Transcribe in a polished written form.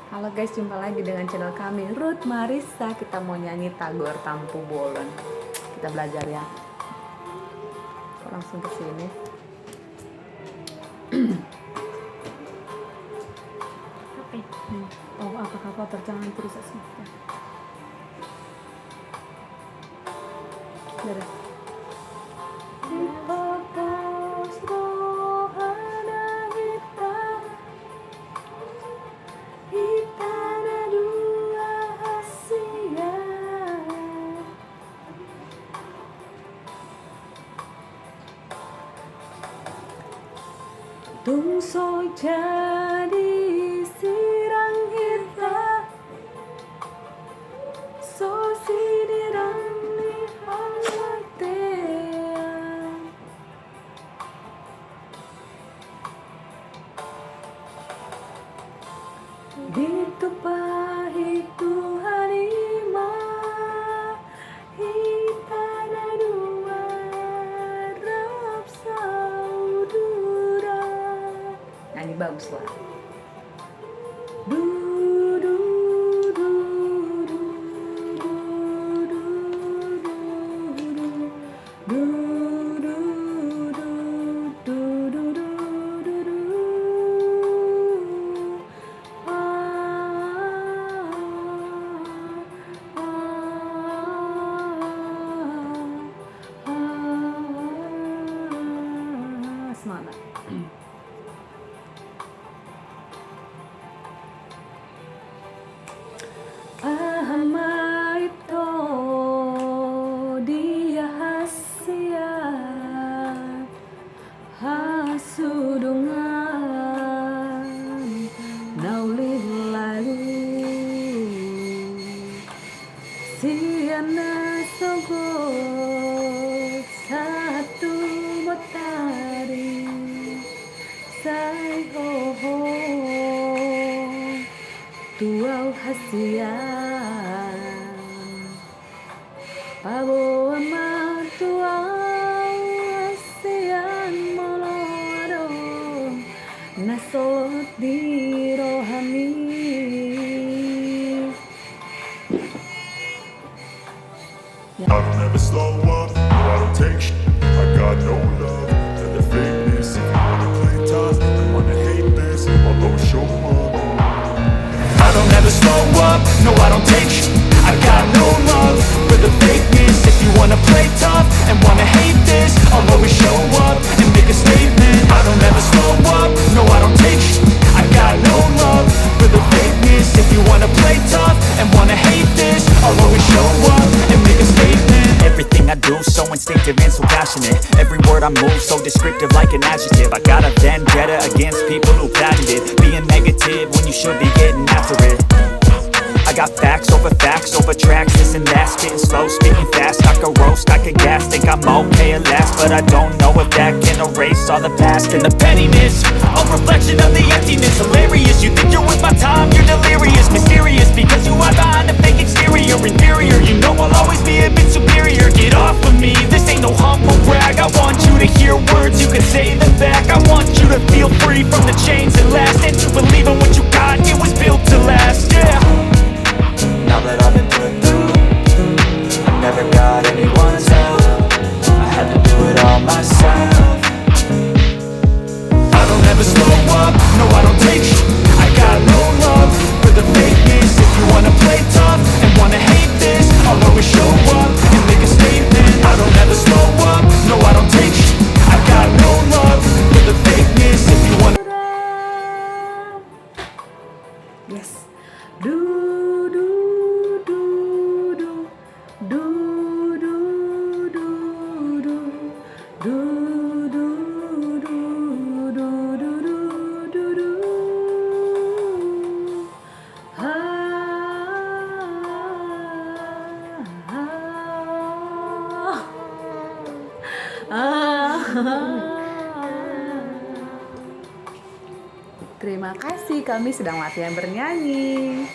Halo guys, jumpa lagi dengan channel kami Ruth Marissa. Kita mau nyanyi Tagor Tampu Bolon. Kita belajar ya. Langsung ke sini. Oh, apakah kau terjangan terus asmita? Beres. Dipapos rohana Hita, Hita nadua hasian. Tung jadi sirang Hita, sinirang ni hamatean. Ditumpahi Tuhan Hita nadua sauduran. Nyanyi bagus lah. Du du du du du du du du du du du. Semangat. Aha Ma Ito, dia hasian, Hasudungan, nauli Sian nassogot, satu botari, hohom, hasian, Paboa hasian, Molo, adong, nassogot di rohami. I don't ever slow up, no I don't take shit. I got no love for the fakeness. If you wanna play tough and wanna hate this, I'll always show up. I don't ever slow up, no I don't take shit. I got no love for the fakeness. If you wanna play tough and wanna hate this, I'll always show up and make a statement. I don't ever slow up, no I don't take shit. I got no love for the fakeness. If you wanna play tough and wanna hate this, I'll always show up and make a statement. Everything I do so instinctive and so passionate. Every word I move so descriptive like an adjective. I got a vendetta against people who patented being negative when you should be getting after it. I got facts over tracks, this and that. Spitting slow, speaking fast, I could roast, I could gas. Think I'm okay at last, but I don't know if that can erase all the past. And the pettiness, a reflection of the emptiness. Hilarious, you think you're worth my time, you're delirious. Mysterious, because you are behind a fake exterior. Inferior, you know I'll always be a bit superior. Get off of me, this ain't no humble brag. I want you to hear words, you can say them back. I want you to feel free from the chains that last, and to believe in what you got, it was built to last, yeah. Now that I've been put through, I never got anyone's help. I had to do it all myself. I don't ever slow up, no I don't take shit. I got no love for the fakeness. If you wanna play tough and wanna hate this, I'll always show up and make a statement. I don't ever slow up, no I don't take shit. I got no love for the fakeness. If you wanna Yes. Du du du du du du du du du du du du du du. Terima kasih, kami sedang latihan bernyanyi.